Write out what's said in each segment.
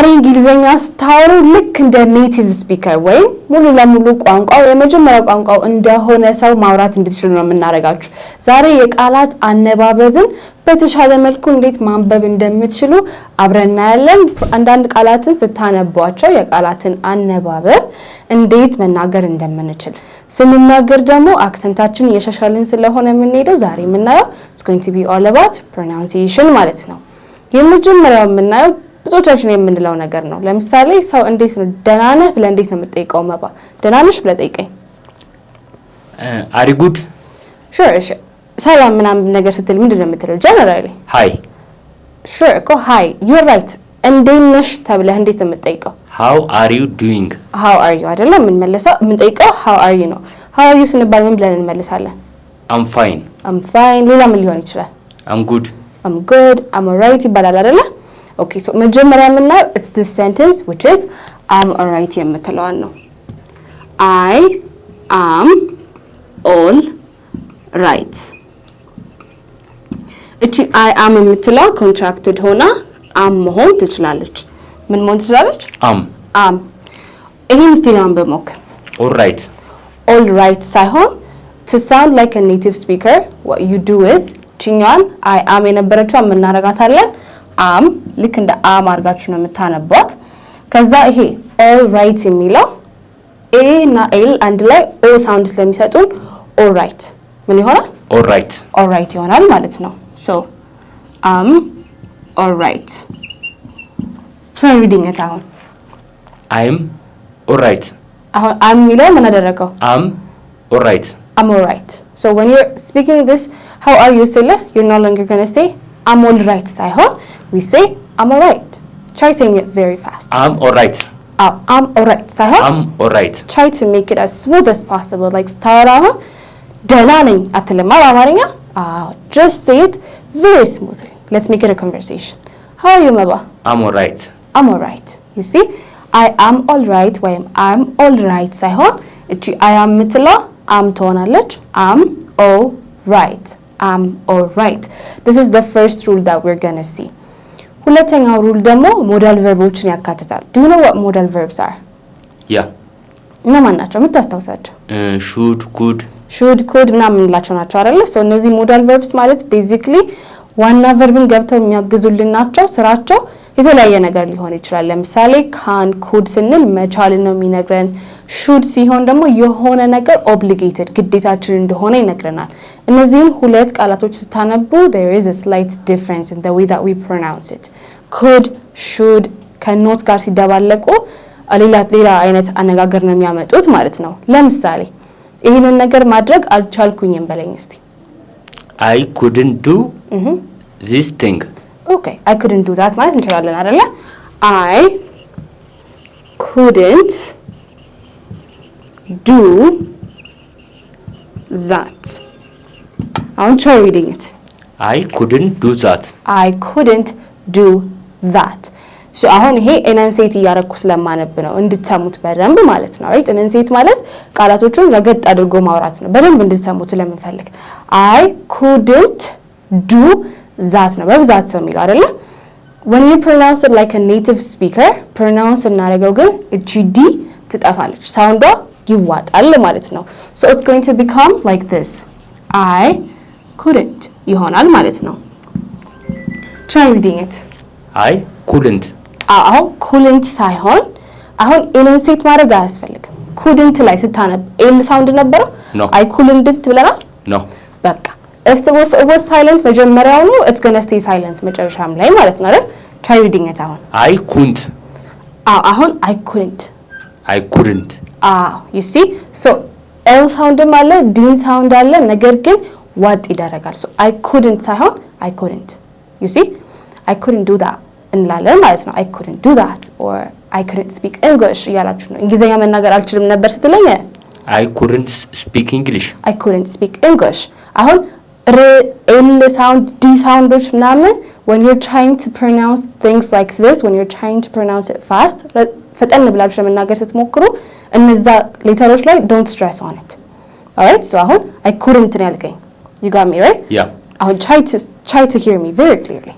ዛሬ እንግሊዘኛ ስታወሩ ልክ እንደ ኔቲቭ ስፒከር ወይም ሙሉ ለሙሉ ቋንቋው የመጀመሪያው ቋንቋው እንደሆነ ሰው ማውራት እንድትችሉ ነው የምናረጋችሁ። ዛሬ የቃላት አነባበብን በተሻለ መልኩ እንዴት ማንበብ እንደምትችሉ አብረን እናያለን። አንዳንድ ቃላትን ስታነቧቸው የቃላትን አነባበብ እንዴት መናገር እንደምንችል ስንናገር ደግሞ አክሰንታችን እየሻሻልን ስለሆነ የምንሄደው ዛሬ የምናየው it's going to be all about pronunciation ማለት ነው። የመጀመሪያው የምናየው ብዙዎቻችን የምንለው ነገር ነው። ለምሳሌ ሰው እንዴት ነው ደህና ነህ ብለህ እንዴት ነው የምትጠይቀው? መባ ደህና ነሽ ብለህ ጠይቀኝ። are you good? sure እሺ ሰላም ምናምን ነገር ስትል ምንድነው የምትለው? generally hi sure እኮ hi you're right እንዴት ነሽ ተብለህ እንዴት ነው የምትጠይቀው? how are you doing? how are you አይደለም ምን ጠይቀው how are you ነው። how are you ስንባል ምን ብለን እንመልሳለን? I'm fine ሌላ ምን ሊሆን ይችላል? I'm good I'm alright ይባላል አይደለ? okay so መጀመሪያ የምናየው it's this sentence which is I'm alright የምትለዋን ነው። I am all right እቺ I am የምትለው contracted ሆና am መሆን ትችላለች። ምን መሆን ትችላለች? am ይሄን ስቲላን በሞክር all right ሳይሆን to sound like a native speaker what you do is ቺኛን I am የነበረችው ምን እናረጋታለን? am ልክ እንደ am አርጋችሁ ነው የምታነቧት። ከዛ ይሄ all right የሚለው a እና l አንድ ላይ o ሳውንድ ስለሚሰጡን all right ምን ይሆናል? all right ይሆናል ማለት ነው። so all right try reading it አሁን I'm all right አሁን am የሚለው ምን አደረገው? I'm all right so when you're speaking this how are you say you're no longer going to say I'm all right ሳይሆን we say I'm all right. try saying it very fast. I'm all right ሳይሆን I'm all right. try to make it as smooth as possible like ስታወራው ደህና ነኝ አትልማ በአማርኛ just say it very smoothly. let's make it a conversation. how are you maba? I'm all right. you see I am all right ወይም I'm all right ሳይሆን እቺ I am የምትለው am ትሆናለች። I'm all right. this is the first rule that we're going to see. ሁለተኛው ሩል ደግሞ ሞዳል ቨርቦችን ያካትታል። do you know what modal verbs are? yeah እነማን ናቸው የምታስታውሳቸው? should could ምናምን እንላቸው ናቸው አይደለ? so እነዚህ ሞዳል ቨርብስ ማለት basically ዋና ቨርብን ገብተው የሚያግዙልን ናቸው። ስራቸው የተለያየ ነገር ሊሆን ይችላል። ለምሳሌ can could ስንል መቻልን ነው የሚነግረን። should ሲሆን ደግሞ የሆነ ነገር obligated ግዴታችን እንደሆነ ይነግረናል። እነዚህን ሁለት ቃላቶች ስታነቡ there is a slight difference in the way that we pronounce it. could should ከኖት ጋር ሲደባለቁ ሌላ አይነት አነጋገር ነው የሚያመጡት ማለት ነው። ለምሳሌ ይሄንን ነገር ማድረግ አልቻልኩኝም በለኝ እስቲ። I couldn't do this thing. okay I couldn't do that ማለት እንችላለን አይደለ? I couldn't do that. I'm try reading it. I couldn't do that. so አሁን ይሄ ኤነንሴት እያረኩ ስለማነብ ነው እንድትሰሙት በደንብ ማለት ነው። right ኤነንሴት ማለት ቃላቶቹን ረገጥ አድርጎ ማውራት ነው። በደንብ እንድትሰሙት ስለምንፈልግ I couldn't do that ነው በብዛት ሰው የሚለው አይደለ? when you pronounce it like a native speaker pronounce እናረጋው ግን እቺ ዲ ትጠፋለች ሳውንዷ ይዋጣል ማለት ነው። so it's going to become like this I couldn't ይሆናል ማለት ነው። try reading it. I couldn't አሁን couldn't ሳይሆን አሁን ኢንሴት ማድረግ አያስፈልግም። couldn't ላይ ስታነብ ኤል ሳውንድ ነበረ? no I couldn't ብለናል? no በቃ if it was silent መጀመሪያው ነው it's going to stay silent መጨረሻም ላይ ማለት ነው አይደል? try reading it አሁን I couldn't አሁን I couldn't you see so l ሳውንድም አለ d ሳውንድ አለ ነገር ግን ዋጥ ይደረጋል። so I couldn't ሳይሆን I couldn't you see I couldn't do that እንላለን ማለት ነው። I couldn't do that or I couldn't speak English ያላችሁ ነው። እንግሊዘኛ መናገር አልችልም ነበር ስትለኝ I couldn't speak English አሁን l sound d sounds ምናምን when you're trying to pronounce things like this when you're trying to pronounce it fast ፈጠን ብላችሁ መናገር ስትሞክሩ እነዛ ሌተሮች ላይ don't stress on it. all right so አሁን I couldn't ነው ያልከኝ you got me right? yeah አሁን try to hear me very clearly.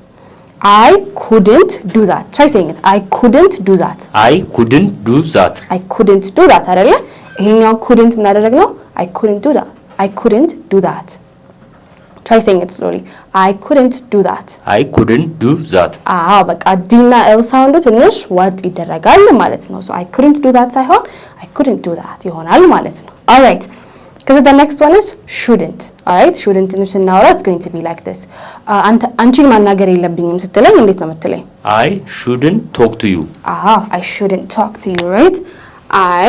I couldn't do that. Try saying it. I couldn't do that. I couldn't do that. I couldn't do that አይደለ? ይሄኛው couldn't ምን አደረግነው? I couldn't do that. I couldn't do that. Try saying it slowly. I couldn't do that. I couldn't do that. በቃ ዲ እና ኤል ሳውንዱ ትንሽ ዋጥ ይደረጋል ማለት ነው። So I couldn't do that ሳይሆን I couldn't do that ይሆናል ማለት ነው። All right. Because the next one is shouldn't. All right? Shouldn't ስናወራ it's going to be like this. አንቺን ማናገር የለብኝም ስትለኝ እንዴት ነው የምትለኝ? I shouldn't talk to you. I shouldn't talk to you, right? I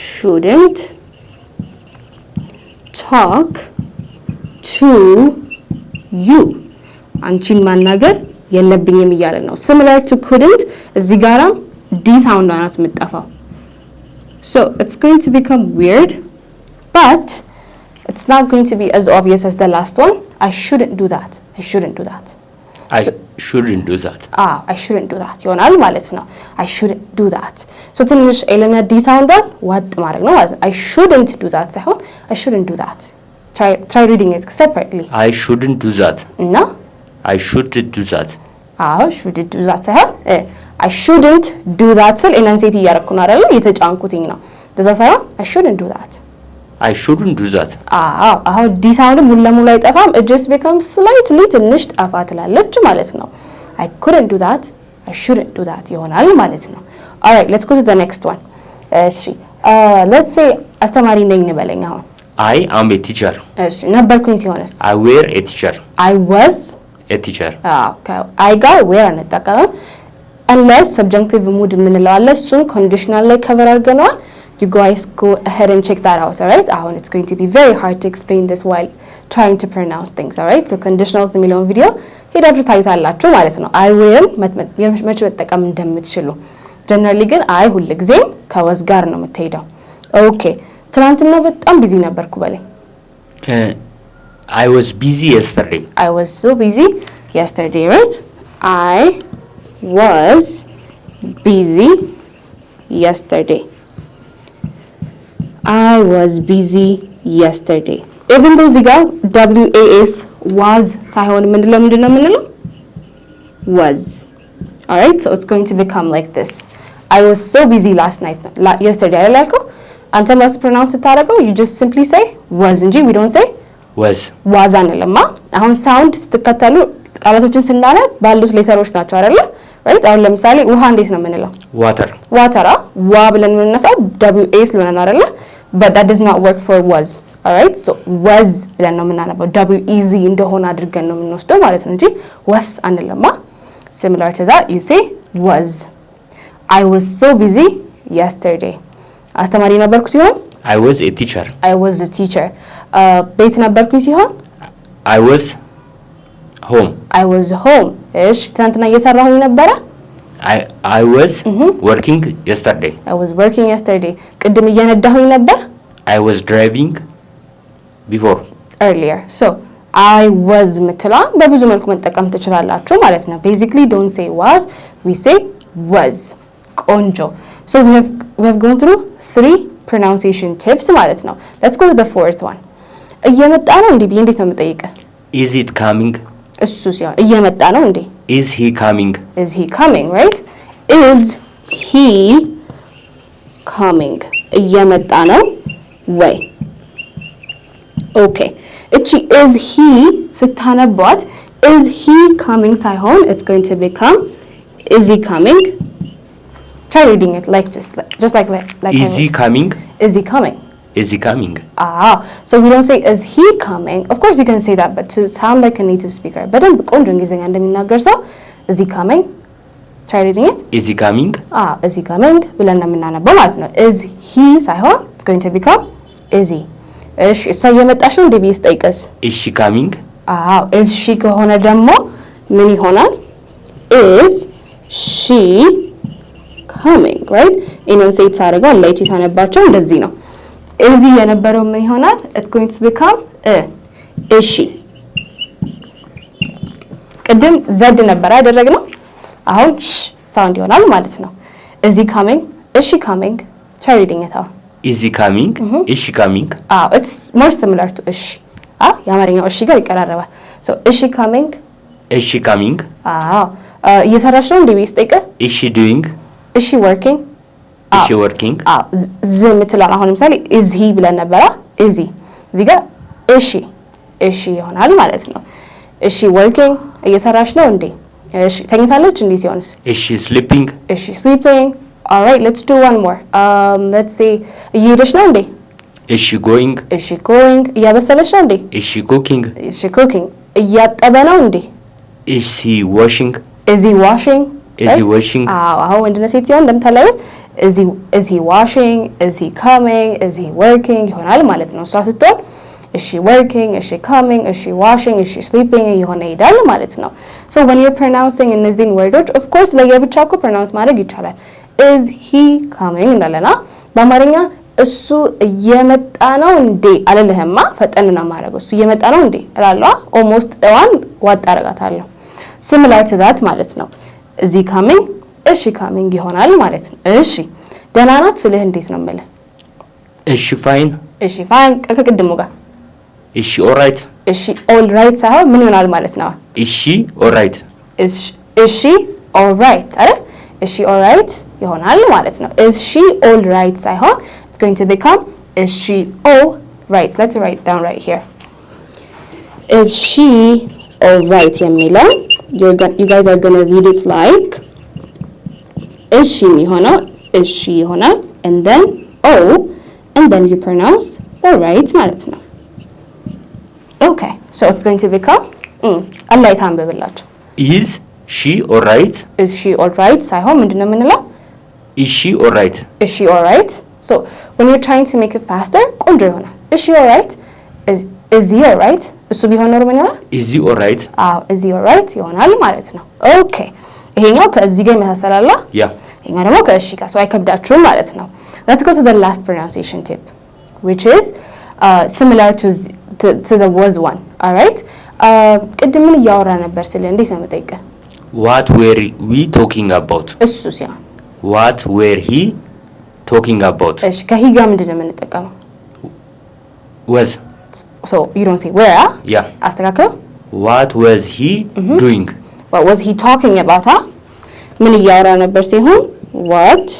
shouldn't talk to you. አንቺን ማናገር የለብኝም እያለ ነው። Similar to couldn't እዚህ ጋራም ዲ ሳውንድ ናት የምትጠፋው። So it's going to become weird, but it's not going to be as obvious as the last one. I shouldn't do that. I shouldn't do that. I shouldn't do that. I shouldn't do that ይሆናል ማለት ነው። I shouldn't do that. So ትንሽ ኤልና ዲ ሳውንዷን ዋጥ ማድረግ ነው ማለት ነው። I shouldn't do that ሳይሆን I shouldn't do that. Try reading it separately. I shouldn't do that. No? I shouldn't do that. shouldn't do that ሳይሆን I shouldn't do that ስል ኢናንሴት እያደረኩ ነው አይደል? የተጫንኩትኝ ነው። እንደዛ ሳይሆን I shouldn't do that. I shouldn't do that. አሁን ዲ ሳውንድ ሙሉ ለሙሉ አይጠፋም። It just becomes slightly ትንሽ ጠፋ ትላለች ማለት ነው። I couldn't do that. I shouldn't do that ይሆናል ማለት ነው። All right, let's go to the next one. እሺ let's say አስተማሪ ነኝ እንበለኝ አሁን I am a teacher. እሺ ነበርኩኝ ሲሆንስ I were a teacher. I was a teacher. I ጋር were አንጠቀምም unless subjunctive mood የምንለው አለ። እሱን conditional ላይ cover አድርገናል። You guys go ahead and check that out, all right? It's going to be very hard to explain this while trying to pronounce things, all right? So conditionals የሚለውን ቪዲዮ ሄዳችሁ ታዩታላችሁ ማለት ነው። I will መች መጠቀም እንደምትችሉ generally ግን I ሁሉ ጊዜም ከወዝ ጋር ነው የምትሄደው። Okay. ትናንትና በጣም ቢዚ ነበርኩ በለኝ። I was busy yesterday. I was so busy yesterday, right? I was busy yesterday. I was busy yesterday. Even though እዚህ ጋር was ሳይሆን ምንድነው የምንለው? Was. All right? So it's going to become like this. I was so busy last night. Yesterday አይደል ያልከው? አንተ ማስ ፕሮናውንስ ስታደርገው you just simply say was እንጂ we don't say was አንልማ። አሁን ሳውንድ ስትከተሉ ቃላቶችን ስናነብ ባሉት ሌተሮች ናቸው አይደለ? right? አሁን ለምሳሌ ውሃ እንዴት ነው የምንለው? water ዋ ብለን የምንነሳው was ብለን አይደለ? but that does not work for was. all right? so was ብለን ነው የምናነበው wez እንደሆነ አድርገን ነው የምንወስደው ማለት ነው እንጂ was አንልማ። similar to that you say was. I was so busy yesterday. አስተማሪ ነበርኩ ሲሆን I was a teacher. I was a teacher. ቤት ነበርኩ ሲሆን I was home. I was home. እሺ ትናንትና እየሰራሁኝ ነበረ I was working yesterday. I was working yesterday. ቅድም እየነዳሁኝ ነበር I was driving before. earlier. So I was ምትለዋን በብዙ መልኩ መጠቀም ትችላላችሁ ማለት ነው። Basically don't say was, we say was. ቆንጆ. So we have gone through 3 pronunciation tips ማለት ነው. Let's go to the 4th one. እየመጣ ነው እንዴ ብዬ እንዴት ነው የምጠይቀው? Is it coming? እሱ ሲሆን እየመጣ ነው እንዴ? Is he coming? Is he coming, right? Is he coming? እየመጣ ነው ወይ? Okay. እቺ is he ስታነቧት is he coming ሳይሆን it's going to become is he coming? Try reading it like just like Is he coming? Is he coming? Is he coming? So we don't say is he coming. Of course you can say that, but to sound like a native speaker. በደንብ ቆንጆ እንግሊዝኛ እንደሚናገር ሰው is he coming? Try reading it. Is he coming? Is he coming? ብለን ነው የምናነበው ማለት ነው። Is he ሳይሆን it's going to become is he. እሺ እሷ እየመጣች ነው እንዴ ብዬ ስጠይቅስ? Is she coming? is she ከሆነ ደግሞ ምን ይሆናል? Is she coming, right? ኢነንሴት ሳደርገው ላይቺ ሳነባቸው እንደዚህ ነው። እዚህ የነበረው ምን ይሆናል? it's going to become is she. ቅድም ዘድ ነበር ያደረግነው አሁን ሳውንድ ይሆናል ማለት ነው። is he coming? is she coming? try reading it out. Is he coming? Is she coming? It's more similar to እሺ የአማርኛው እሺ ጋር ይቀራረባል። so is she coming? Is she coming? እየሰራች ነው እንዴ ብዬ ስጠይቅህ Is she doing? is she working? Is she working? ዝ የምትለውን አሁን ለምሳሌ is he ብለን ነበረ is he እዚህ ጋር is she ይሆናል ማለት ነው። is she working? እየሰራች ነው እንዴ? እሺ ተኝታለች እንዴ ሲሆንስ? Is she sleeping? is she sleeping? all right, let's do one more. let's say እየሄደች ነው እንዴ? Is she going? is she going? እያበሰለች ነው እንዴ? Is she cooking? is she cooking? እያጠበ ነው እንዴ? Is he washing? is he washing? Is he washing? አሁን ወንድነት ሴት ሲሆን እንደምታላዩት is he washing? is he coming? is he working? ይሆናል ማለት ነው። እሷ ስትሆን is she working? is she coming? is she washing? is she sleeping? የሆነ ይሄዳል ማለት ነው። so when you're pronouncing እነዚህን ወርዶች of course ለየብቻ እኮ pronounce ማድረግ ይቻላል። is he coming እንዳለና በአማርኛ እሱ እየመጣ ነው እንዴ አለልህማ ፈጠን ነው ማድረግ እሱ እየመጣ ነው እንዴ እላለሁ almost ዋን ዋጥ አደርጋታለሁ similar to that ማለት ነው። is he coming? is she coming ይሆናል ማለት ነው። እሺ ደህና ናት ስልህ እንዴት ነው የምልህ? Is she fine? is she fine ከቅድሙ ጋር Is she all right? is she all right ሳይሆን ምን ይሆናል ማለት ነው? Is she all right? is she all right አይደል? is she all right ይሆናል ማለት ነው። is she all right ሳይሆን it's going to become is she all right. let's write down right here. is she all right የሚለው you guys are going to read it like is she የሚሆነው is she ይሆናል and then oh and then you pronounce all right ማለት ነው። okay so it's going to become አላይ ታንብብላችሁ Is she all right? is she all right ሳይሆን ምንድነው የምንለው? Is she all right? is she all right? so when you're trying to make it faster ቆንጆ ይሆናል። is she all right? is he all right? እሱ ቢሆን ኖሮ ምን ይሆናል? Is he all right? is he all right ይሆናል ማለት ነው። okay ይሄኛው ከዚህ ጋር ይመሳሰላል። Yeah. ይሄኛው ደግሞ ከእሺ ጋር so አይከብዳችሁም ማለት ነው። let's go to the last pronunciation tip which is similar to the was one. all right ቅድም ምን እያወራ ነበር ስለ እንዴት ነው የምጠይቀህ? What were we talking about? እሱ ሲሆን What were he talking about? እሺ ከሂ ጋር ምንድን ነው የምንጠቀመው? Was. so you don't say where Yeah. አስተካክለው What was he doing? what was he talking about? ምን እያወራ ነበር ሲሆን what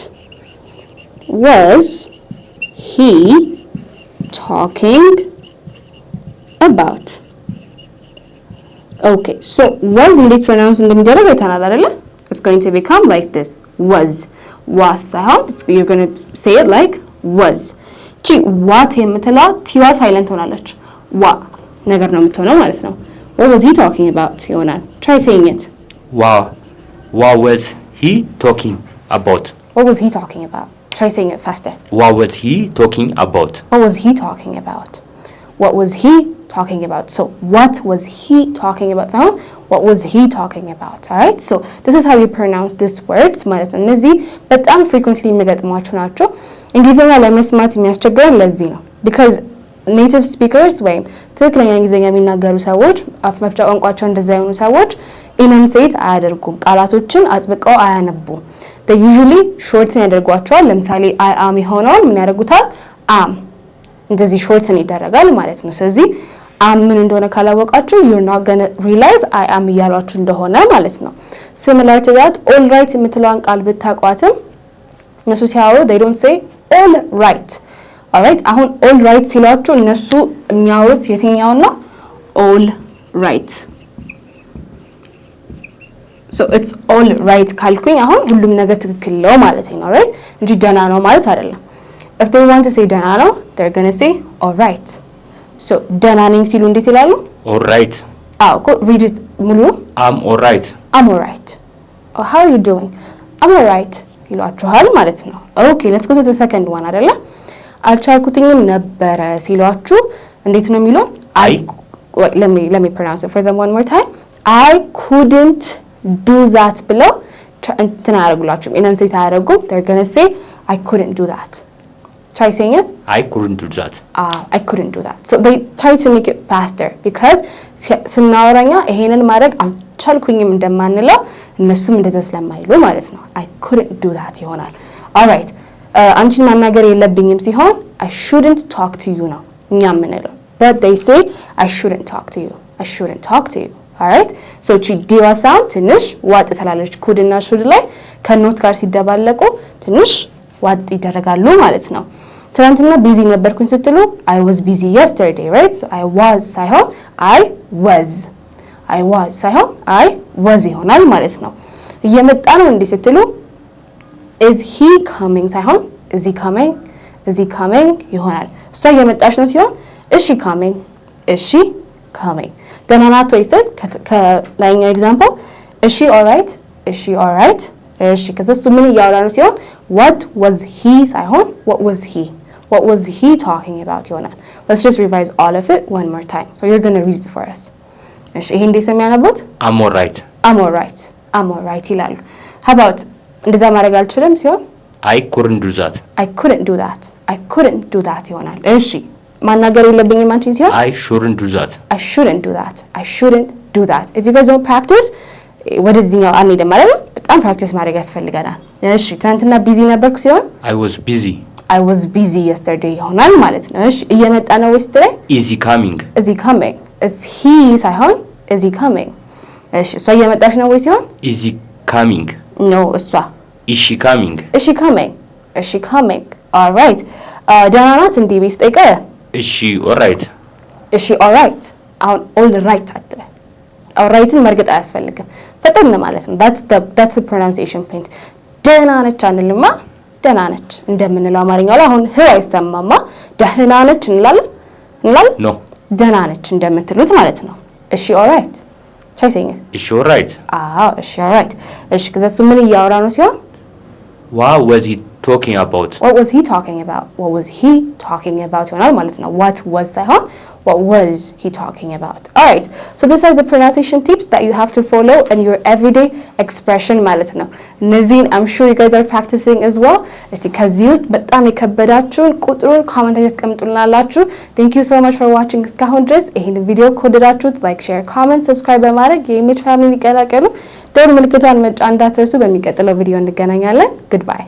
was he talking about? okay so was እንዴት pronounce እንደሚደረግ አይተናል አይደለ? it's going to become like this was ሳይሆን you're going to say it like was እቺ what የምትለው ቲዋ ሳይለንት ሆናለች ዋ ነገር ነው የምትሆነው ማለት ነው። what was he talking about ይሆናል። try saying it. What was he talking about? what was he talking about? try saying it faster. What was he talking about? what was he talking about? what was he talking about? so what was he talking about ሳይሆን what was he talking about? all right so this is how you pronounce these words ማለት ነው። እነዚህ በጣም frequently የሚገጥሟችሁ ናቸው። እንግሊዘኛ ለመስማት የሚያስቸግረን ለዚህ ነው because native speakers ወይም ትክክለኛ እንግሊዘኛ የሚናገሩ ሰዎች አፍ መፍቻ ቋንቋቸው እንደዛ የሆኑ ሰዎች enunciate አያደርጉም። ቃላቶችን አጥብቀው አያነቡም። they usually shorten ያደርጓቸዋል። ለምሳሌ I am የሆነውን ምን ያደርጉታል? am እንደዚህ shorten ይደረጋል ማለት ነው። ስለዚህ am ምን እንደሆነ ካላወቃችሁ you're not going to realize I am እያሏችሁ እንደሆነ ማለት ነው። similar to that all right የምትለዋን ቃል ብታቋትም እነሱ ሲያወሩ they don't say all right. all right አሁን all right ሲሏችሁ እነሱ የሚያወሩት የትኛውን ነው? all right so it's all right ካልኩኝ አሁን ሁሉም ነገር ትክክል ነው ማለት ነው right እንጂ ደህና ነው ማለት አይደለም። if they want to say ደህና ነው they're going to say all right. so ደህና ነኝ ሲሉ እንዴት ይላሉ? All right. read it ሙሉ I'm all right. I'm all right. oh, how are you doing? I'm all right ይሏችኋል ማለት ነው። okay let's go to the second one አይደለ? አልቻልኩትኝም ነበረ ሲሏችሁ እንዴት ነው የሚሉን? wait, let me pronounce it for them one more time. I couldn't do that ብለው እንትን አያደርጉላችሁም enunciate አያደርጉም. they're going to say I couldn't do that. try saying it. I couldn't do that. I couldn't do that. so they try to make it faster because ስናወራኛ ይሄንን ማድረግ አልቻልኩኝም እንደማንለው እነሱም እንደዛ ስለማይሉ ማለት ነው። I couldn't do that ይሆናል። all right አንቺን ማናገር የለብኝም ሲሆን I shouldn't talk to you ነው እኛ የምንለው but they say I shouldn't talk to you. I shouldn't talk to you. alright so እቺ ዲዋ ሳውንድ ትንሽ ዋጥ ትላለች ኩድ እና ሹድ ላይ ከኖት ጋር ሲደባለቁ ትንሽ ዋጥ ይደረጋሉ ማለት ነው ትናንትና ቢዚ ነበርኩኝ ስትሉ I was busy yesterday right so I was ሳይሆን I was ሳይሆን I was ይሆናል ማለት ነው እየመጣ ነው እንዴ ስትሉ is he coming ሳይሆን is he coming ይሆናል እሷ እየመጣች ነው ሲሆን is she coming ደህና ናት ወይ ስል ከላይኛው ኤግዛምፕል is she alright እሺ ከዛስ ምን እያወራ ነው ሲሆን what was he ሳይሆን what was he talking about ይሆናል let's just revise all of it one more time so you're going to read it for us እሺ ይሄ እንዴት ነው የሚያነቡት I'm alright ይላሉ how about እንደዛ ማድረግ አልችልም ሲሆን I couldn't do that ይሆናል እሺ ማናገር የለብኝም አንቺን ሲሆን I shouldn't do that if you guys don't practice ወደዚህኛው አንሄድም ማለት ነው በጣም ፕራክቲስ ማድረግ ያስፈልጋል እሺ ትናንትና ቢዚ ነበርኩ ሲሆን I was busy yesterday ይሆናል ማለት ነው እሺ እየመጣ ነው ወይስ ትሬ is he coming is he ሳይሆን is he coming እሺ እሷ እየመጣች ነው ወይ ሲሆን is he coming no እሷ is she coming all right ደህና ናት እንዴ ቤስ ጠይቀ is she all right አሁን all right አትበል all rightን መርገጥ አያስፈልግም ፈጠን ማለት ነው that's the pronunciation point ደህና ነች አንልማ ደህና ነች እንደምንለው አማርኛው ላይ አሁን ህ አይሰማማ ደህና ነች እንላለን no ደህና ነች እንደምትሉት ማለት ነው እሺ all right try saying it is she all right እሺ all right እሺ ከዛስ ምን እያወራ ነው ሲሆን what was he talking about ይሆናል ማለት ነው what was ሳይሆን what was he talking about all right so these are the pronunciation tips that you have to follow in your everyday expression ማለት ነው እነዚህን I'm sure you guys are practicing as well እስቲ ከዚህ ውስጥ በጣም የከበዳችሁን ቁጥሩን ኮሜንት ላይ አስቀምጡልናላችሁ thank you so much for watching እስካሁን ድረስ ይሄን ቪዲዮ ከወደዳችሁት like share comment subscribe በማድረግ የኢሜጅ ፋሚሊ ይቀላቀሉ ደወል ምልክቷን መጫን እንዳትረሱ በሚቀጥለው ቪዲዮ እንገናኛለን goodbye